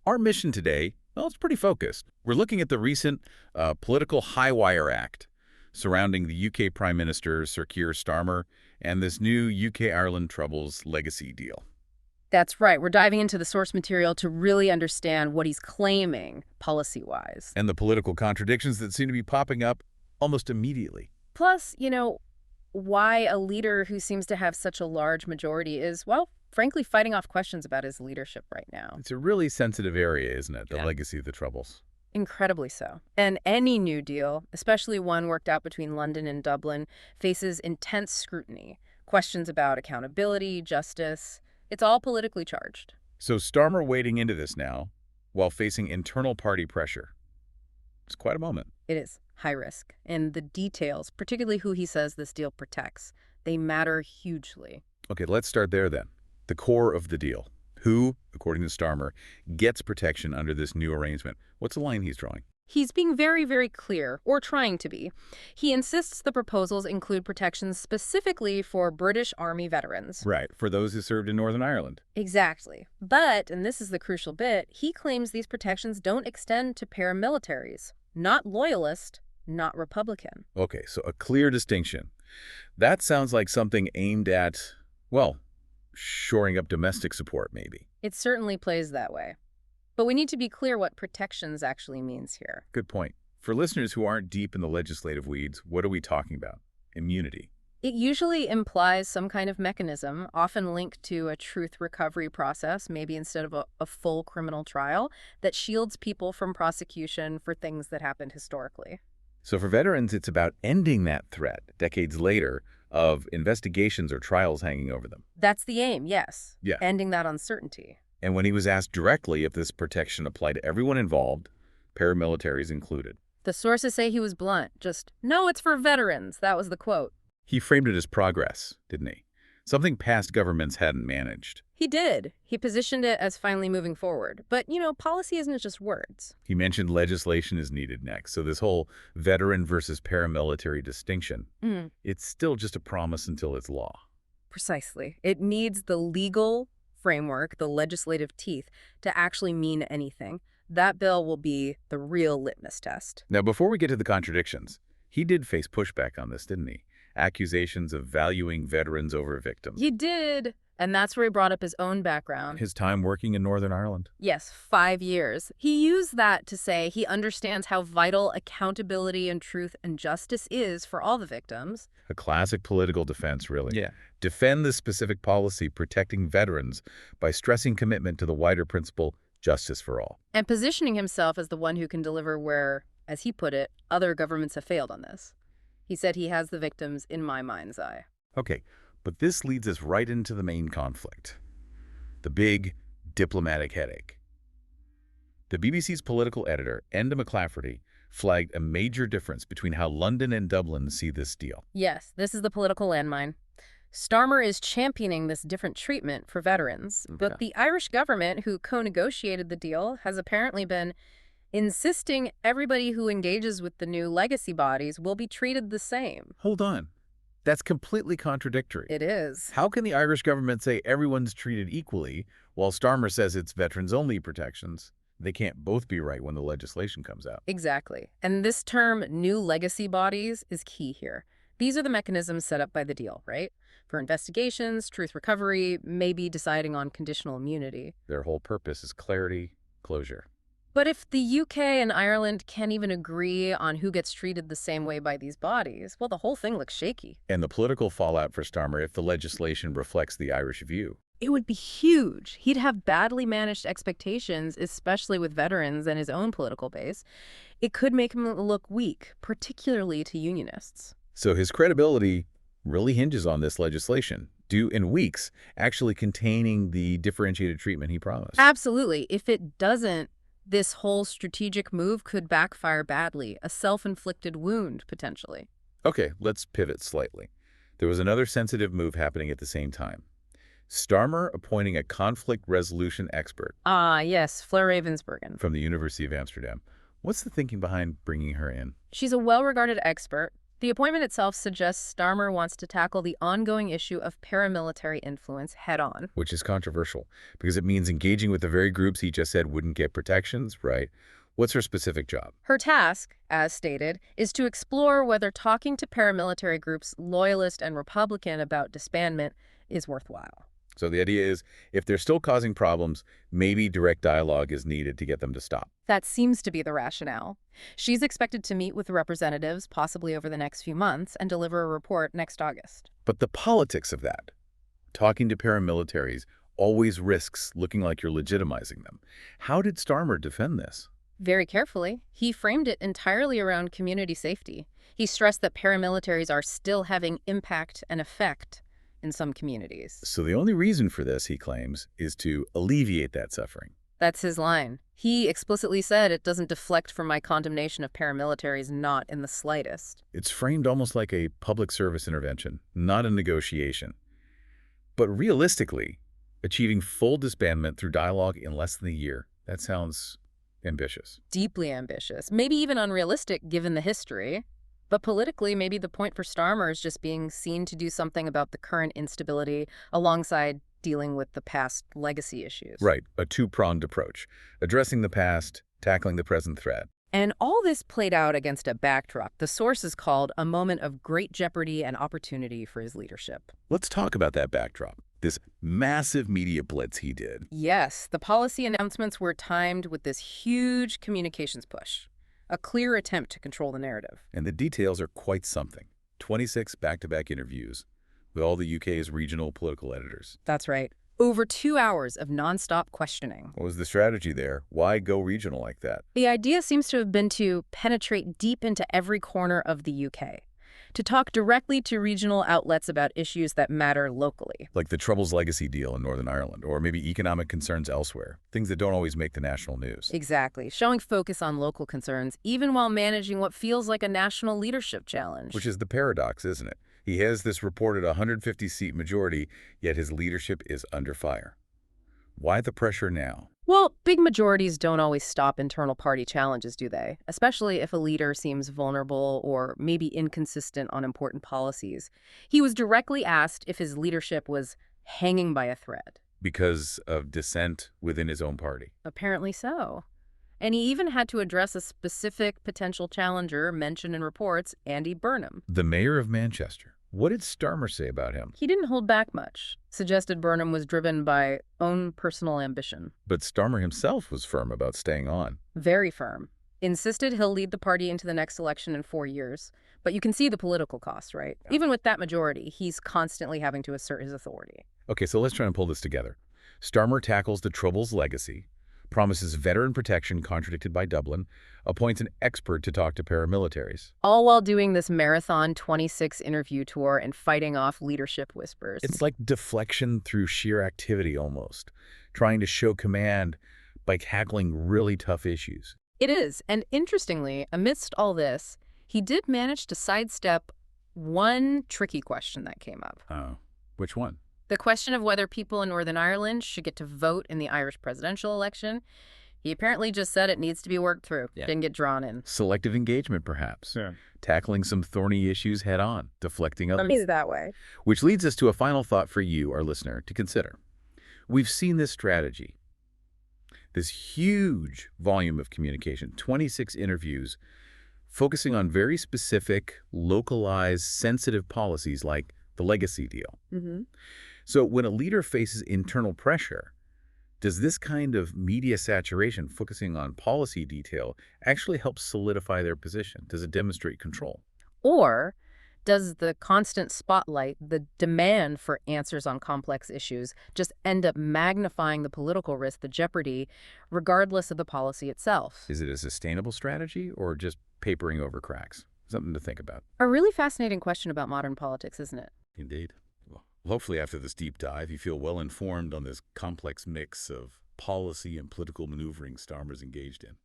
Our mission today, well, it's pretty focused. We're looking at the recent political high-wire act surrounding the UK Prime Minister, Sir Keir Starmer, and this new UK-Ireland Troubles legacy deal. That's right. We're diving into the source material to really understand what he's claiming policy-wise. And the political contradictions that seem to be popping up almost immediately. Plus, why a leader who seems to have such a large majority is, well, frankly, fighting off questions about his leadership right now. It's a really sensitive area, isn't it? The Yeah. legacy of the Troubles. Incredibly so. And any new deal, especially one worked out between London and Dublin, faces intense scrutiny. Questions about accountability, justice. It's all politically charged. So Starmer wading into this now while facing internal party pressure. It's quite a moment. It is high risk. And the details, particularly who he says this deal protects, they matter hugely. Okay, let's start there then. The core of the deal. Who, according to Starmer, gets protection under this new arrangement? What's the line he's drawing? He's being very, very clear, or trying to be. He insists the proposals include protections specifically for British Army veterans. Right, for those who served in Northern Ireland. Exactly. But, and this is the crucial bit, he claims these protections don't extend to paramilitaries. Not loyalist, not Republican. Okay, so a clear distinction. That sounds like something aimed at, well, shoring up domestic support, maybe. It certainly plays that way. But we need to be clear what protections actually means here. Good point. For listeners who aren't deep in the legislative weeds, what are we talking about? Immunity. It usually implies some kind of mechanism, often linked to a truth recovery process, maybe instead of a full criminal trial, that shields people from prosecution for things that happened historically. So for veterans, it's about ending that threat decades later of investigations or trials hanging over them. That's the aim, yes. Yeah. Ending that uncertainty. And when he was asked directly if this protection applied to everyone involved, paramilitaries included, The sources say he was blunt. Just, no, it's for veterans. That was the quote. he framed it as progress, didn't he? Something past governments hadn't managed. He did. He positioned it as finally moving forward. But, policy isn't just words. He mentioned legislation is needed next. So this whole veteran versus paramilitary distinction, it's still just a promise until it's law. Precisely. It needs the legal framework, the legislative teeth, to actually mean anything. That bill will be the real litmus test. Now, before we get to the contradictions, he did face pushback on this, didn't he? Accusations of valuing veterans over victims. He did. And that's where he brought up his own background. His time working in Northern Ireland. Yes, 5 years. He used that to say he understands how vital accountability and truth and justice is for all the victims. A classic political defense, really. Yeah. Defend the specific policy protecting veterans by stressing commitment to the wider principle, justice for all. And positioning himself as the one who can deliver where, as he put it, other governments have failed on this. He said he has the victims in my mind's eye. Okay, but this leads us right into the main conflict. The big diplomatic headache. The BBC's political editor, Enda McClafferty, flagged a major difference between how London and Dublin see this deal. Yes, this is the political landmine. Starmer is championing this different treatment for veterans, but the Irish government, who co-negotiated the deal, has apparently been insisting everybody who engages with the new legacy bodies will be treated the same. Hold on. That's completely contradictory. It is. How can the Irish government say everyone's treated equally while Starmer says it's veterans-only protections? They can't both be right when the legislation comes out. Exactly. And this term, new legacy bodies, is key here. These are the mechanisms set up by the deal, right? For investigations, truth recovery, maybe deciding on conditional immunity. Their whole purpose is clarity, closure. But if the UK and Ireland can't even agree on who gets treated the same way by these bodies, well, the whole thing looks shaky. And the political fallout for Starmer if the legislation reflects the Irish view. It would be huge. He'd have badly managed expectations, especially with veterans and his own political base. It could make him look weak, particularly to unionists. So his credibility really hinges on this legislation, due in weeks, actually containing the differentiated treatment he promised. Absolutely. If it doesn't, this whole strategic move could backfire badly, a self-inflicted wound, potentially. Okay, let's pivot slightly. There was another sensitive move happening at the same time. Starmer appointing a conflict resolution expert. Ah, yes, Fleur Ravensbergen. From the University of Amsterdam. What's the thinking behind bringing her in? She's a well-regarded expert. The appointment itself suggests Starmer wants to tackle the ongoing issue of paramilitary influence head-on. Which is controversial, because it means engaging with the very groups he just said wouldn't get protections, right? What's her specific job? Her task, as stated, is to explore whether talking to paramilitary groups, loyalist and Republican, about disbandment is worthwhile. So the idea is, if they're still causing problems, maybe direct dialogue is needed to get them to stop. That seems to be the rationale. She's expected to meet with representatives, possibly over the next few months, and deliver a report next August. But the politics of that, talking to paramilitaries, always risks looking like you're legitimizing them. How did Starmer defend this? Very carefully, he framed it entirely around community safety. He stressed that paramilitaries are still having impact and effect in some communities. So the only reason for this, he claims, is to alleviate that suffering. That's his line. He explicitly said it doesn't deflect from my condemnation of paramilitaries, not in the slightest. It's framed almost like a public service intervention, not a negotiation. But realistically, achieving full disbandment through dialogue in less than a year, that sounds ambitious. Deeply ambitious. Maybe even unrealistic given the history. But politically, maybe the point for Starmer is just being seen to do something about the current instability alongside dealing with the past legacy issues. Right, a two-pronged approach, addressing the past, tackling the present threat. And all this played out against a backdrop the sources called a moment of great jeopardy and opportunity for his leadership. Let's talk about that backdrop, this massive media blitz he did. Yes, the policy announcements were timed with this huge communications push. A clear attempt to control the narrative. And the details are quite something. 26 back-to-back interviews with all the UK's regional political editors. That's right. Over 2 hours of nonstop questioning. What was the strategy there? Why go regional like that? The idea seems to have been to penetrate deep into every corner of the UK, to talk directly to regional outlets about issues that matter locally. Like the Troubles legacy deal in Northern Ireland, or maybe economic concerns elsewhere, things that don't always make the national news. Exactly, showing focus on local concerns, even while managing what feels like a national leadership challenge. Which is the paradox, isn't it? He has this reported 150-seat majority, yet his leadership is under fire. Why the pressure now? Well, big majorities don't always stop internal party challenges, do they? Especially if a leader seems vulnerable or maybe inconsistent on important policies. He was directly asked if his leadership was hanging by a thread. Because of dissent within his own party. Apparently so. And he even had to address a specific potential challenger mentioned in reports, Andy Burnham. The mayor of Manchester. What did Starmer say about him? He didn't hold back much. Suggested Burnham was driven by own personal ambition. But Starmer himself was firm about staying on. Very firm. Insisted he'll lead the party into the next election in 4 years. But you can see the political costs, right? Yeah. Even with that majority, he's constantly having to assert his authority. Okay, so let's try and pull this together. Starmer tackles the Troubles legacy, promises veteran protection contradicted by Dublin, appoints an expert to talk to paramilitaries. All while doing this marathon 26 interview tour and fighting off leadership whispers. It's like deflection through sheer activity almost, trying to show command by tackling really tough issues. It is, and interestingly, amidst all this, he did manage to sidestep one tricky question that came up. Oh, which one? The question of whether people in Northern Ireland should get to vote in the Irish presidential election. He apparently just said it needs to be worked through. Yeah. Didn't get drawn in. Selective engagement, perhaps. Yeah. Tackling some thorny issues head-on, deflecting others. He's that way. Which leads us to a final thought for you, our listener, to consider. We've seen this strategy, this huge volume of communication, 26 interviews, focusing on very specific, localized, sensitive policies like the legacy deal. Mm-hmm. So when a leader faces internal pressure, does this kind of media saturation focusing on policy detail actually help solidify their position? Does it demonstrate control? Or does the constant spotlight, the demand for answers on complex issues, just end up magnifying the political risk, the jeopardy, regardless of the policy itself? Is it a sustainable strategy or just papering over cracks? Something to think about. A really fascinating question about modern politics, isn't it? Indeed. Well, hopefully after this deep dive, you feel well informed on this complex mix of policy and political maneuvering Starmer's engaged in.